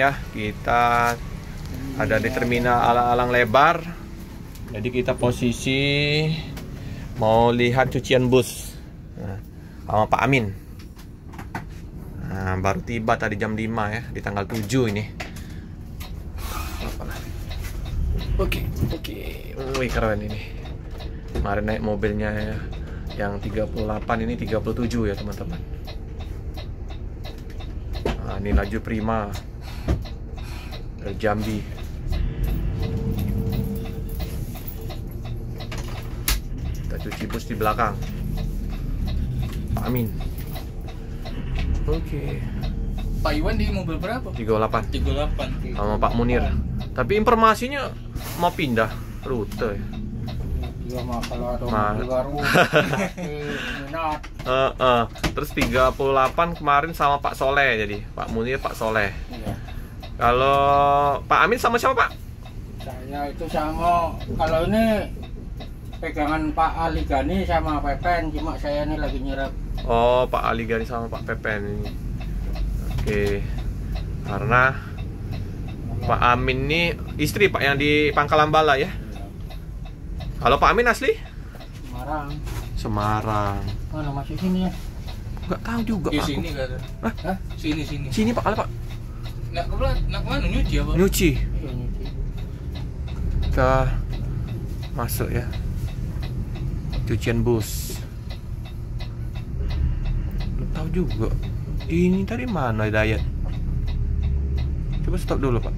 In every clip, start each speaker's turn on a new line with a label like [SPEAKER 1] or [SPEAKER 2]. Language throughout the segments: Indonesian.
[SPEAKER 1] ya. Kita ada di terminal alang-alang lebar. Jadi kita posisi mau lihat cucian bus sama Pak Amin. Nah, baru tiba tadi jam 5 ya, di tanggal 7 ini. Oke. Wih, keren ini. Kemarin naik mobilnya ya, yang 38, ini 37 ya teman-teman. Nah, ini laju prima dari Jambi. Kita cuci bus di belakang Pak Amin. Oke.
[SPEAKER 2] Pak Iwan di mobil berapa?
[SPEAKER 1] 38 sama Pak Munir. Tapi informasinya mau pindah rute ya.
[SPEAKER 3] Iya mah kalau ada mobil baru minat.
[SPEAKER 1] Terus 38 kemarin sama Pak Soleh, jadi Pak Munir, Pak Soleh.
[SPEAKER 3] Iya.
[SPEAKER 1] Kalau Pak Amin sama siapa Pak?
[SPEAKER 3] Saya itu sama, kalau ini pegangan Pak Ali Gani sama Pepen, cuma saya ini lagi nyerap.
[SPEAKER 1] Oh, Pak Ali Gani sama Pak Pepen ini. Oke. Karena Pak Amin ini istri Pak yang di Pangkalan Bala ya. Kalau Pak Amin asli? Semarang.
[SPEAKER 3] Mana masuk sini ya?
[SPEAKER 1] Enggak tahu juga
[SPEAKER 2] Di
[SPEAKER 1] aku.
[SPEAKER 2] sini kan?
[SPEAKER 3] Hah?
[SPEAKER 2] Sini.
[SPEAKER 1] Sini Pak, Pak.
[SPEAKER 2] Nak kemana? Nyuci apa?
[SPEAKER 1] Nyuci.
[SPEAKER 3] Iya, nyuci.
[SPEAKER 1] Kita masuk ya. Cucian bus. Belum tahu juga. Ini tadi mana Dayat? Coba stop dulu Pak.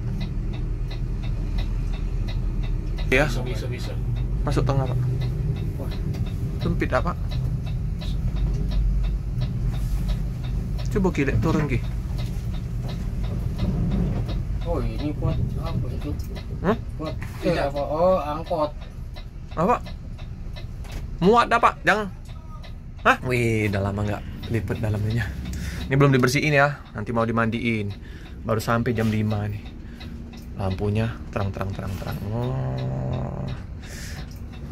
[SPEAKER 1] Ya.
[SPEAKER 2] Bisa.
[SPEAKER 1] Masuk tengah Pak.
[SPEAKER 3] Wah,
[SPEAKER 1] Sempit apa? Coba Ki, lihat turun Ki.
[SPEAKER 3] oh ini buat apa itu? Buat
[SPEAKER 2] Tidak.
[SPEAKER 3] apa? Oh, angkot.
[SPEAKER 1] Apa? Muat dah Pak, jangan. Hah? Wih, udah lama nggak lipet dalamnya. Ini belum dibersihin ya, nanti mau dimandiin. Baru sampai jam 5 nih. Lampunya terang. Oh.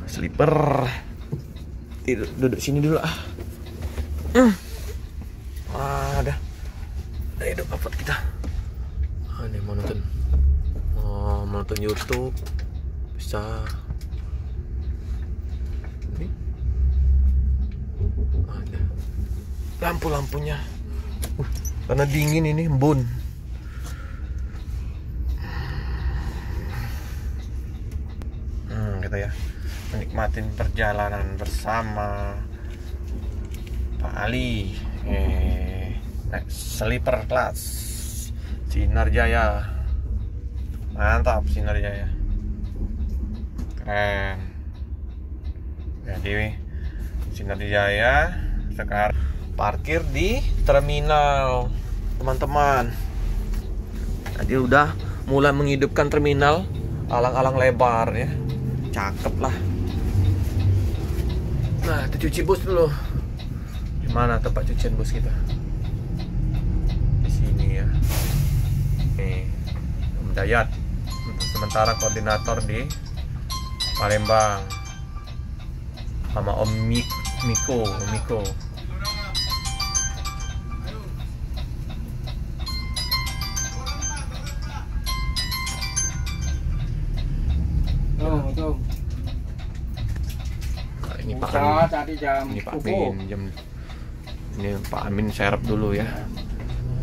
[SPEAKER 1] Sleeper. Duduk sini dulu ah. Ada. Hidup apa kita? Ini mau nonton. Oh, mau nonton YouTube. Bisa. Ini. Ada. Lampu-lampunya. Karena dingin ini, embun. Gitu ya. Menikmatin perjalanan bersama Pak Ali. Naik sleeper class Sinar Jaya. Mantap Sinar Jaya. Keren. Jadi Sinar Jaya sekarang parkir di terminal teman-teman. Tadi udah mulai menghidupkan terminal alang-alang lebar ya. Cakep lah. Nah, kita cuci bus dulu. Gimana tempat cucian bus kita? Di sini ya. Nih, Om Dayat untuk sementara koordinator di Palembang. Sama Om Miko.
[SPEAKER 3] Itu.
[SPEAKER 1] Nah, ini Pak
[SPEAKER 3] Buka
[SPEAKER 1] Amin.
[SPEAKER 3] tadi jam
[SPEAKER 1] Ini Pak
[SPEAKER 3] subuh.
[SPEAKER 1] Amin ini Pak Amin serep dulu ya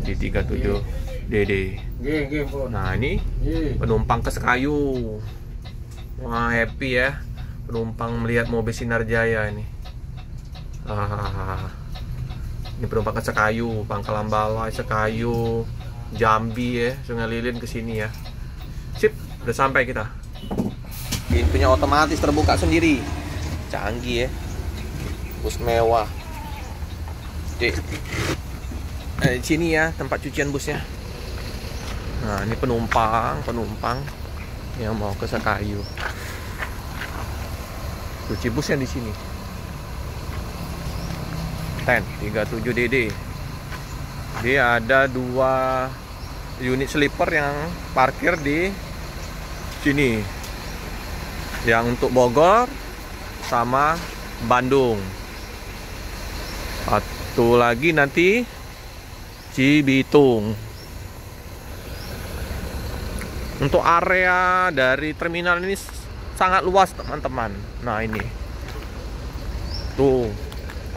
[SPEAKER 1] di 37 DD.
[SPEAKER 3] Nggih, Pun.
[SPEAKER 1] Nah, ini
[SPEAKER 3] Nggih.
[SPEAKER 1] penumpang ke Sekayu. Wah, happy ya penumpang melihat mobil Sinar Jaya ini. Ini penumpang ke Sekayu, Pangkalan Bala, Sekayu, Jambi ya, Sungai Lilin ke sini ya. Sip, udah sampai kita. Pintunya otomatis terbuka sendiri. Canggih ya. Bus mewah. Di sini ya tempat cucian busnya. Nah, ini penumpang yang mau ke Sekayu. Cuci busnya di sini. 37 DD. Dia ada 2 unit sleeper yang parkir di sini. Yang untuk Bogor sama Bandung. Satu lagi nanti Cibitung. Untuk area dari terminal ini sangat luas teman-teman. Nah ini tuh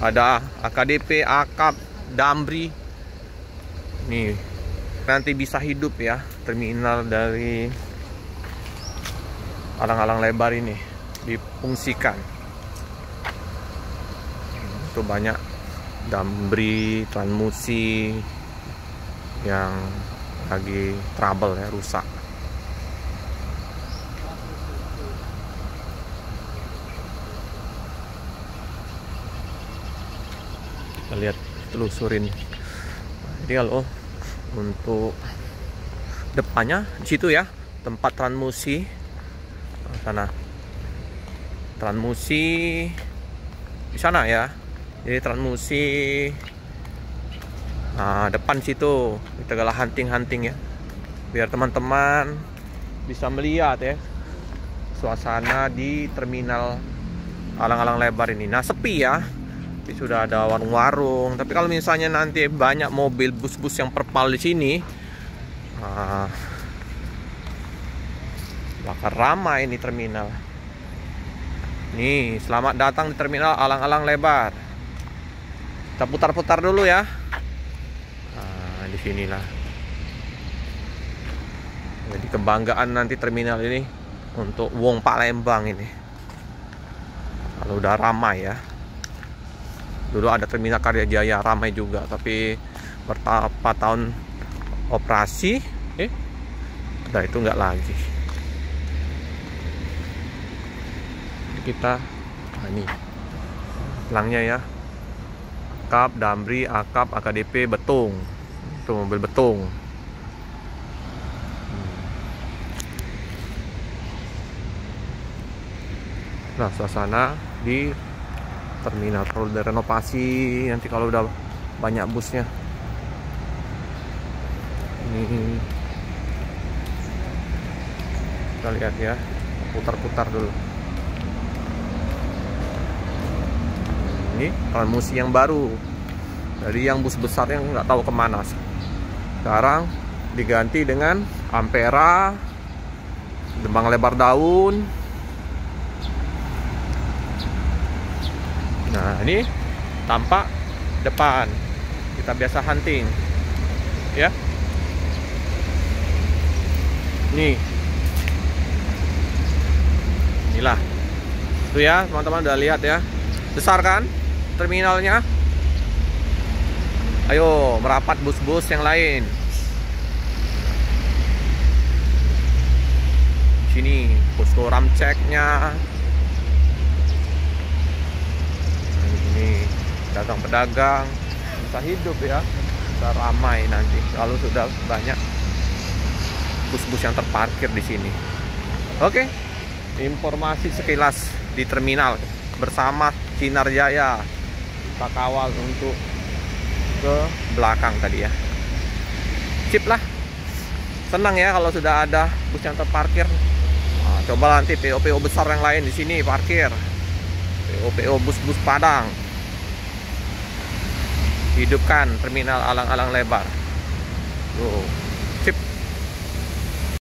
[SPEAKER 1] ada AKDP, AKAP, Damri. Nih nanti bisa hidup ya terminal dari alang-alang lebar ini difungsikan. Itu banyak Damri, Transmusi yang lagi trouble ya, rusak. Kita lihat, telusurin. Jadi kalau untuk depannya di situ ya, tempat Transmusi sana. Transmusi di sana ya. Jadi Transmusi, nah depan situ kita galah hunting ya, biar teman-teman bisa melihat ya suasana di terminal alang-alang lebar ini. Nah sepi ya, tapi sudah ada warung-warung. Tapi kalau misalnya nanti banyak mobil bus-bus yang perpal di sini, bakal ramai ini terminal. Nih, selamat datang di terminal alang-alang lebar. Kita putar-putar dulu ya. Nah, di sinilah. Jadi kebanggaan nanti terminal ini untuk Wong Palembang ini. Kalau udah ramai ya. Dulu ada terminal Karya Jaya ramai juga, tapi berapa tahun operasi, udah itu nggak lagi. Kita, nah ini pelangnya ya. AKAP, Damri, AKAP, AKDP, Betung. Itu mobil Betung. Nah, suasana di terminal perlu direnovasi nanti kalau udah banyak busnya. Ini kita lihat ya, putar-putar dulu. Ini Transmusi yang baru, dari yang bus besar yang nggak tahu kemana. Sekarang diganti dengan Ampera, Demang Lebar Daun. Nah ini tampak depan, kita biasa hunting ya. Nih, inilah itu ya teman-teman, udah lihat ya, besar kan terminalnya. Ayo merapat bus-bus yang lain. Sini posko ramceknya. Ini pedagang-pedagang bisa hidup ya, bisa ramai nanti kalau sudah banyak bus-bus yang terparkir di sini. Oke, informasi sekilas di terminal bersama Sinar Jaya. Kita kawal untuk ke belakang tadi ya. Sip lah, senang ya kalau sudah ada bus yang terparkir. Nah, coba nanti PO-PO besar yang lain di sini parkir. PO-PO bus-bus Padang. Hidupkan terminal alang-alang lebar. Sip.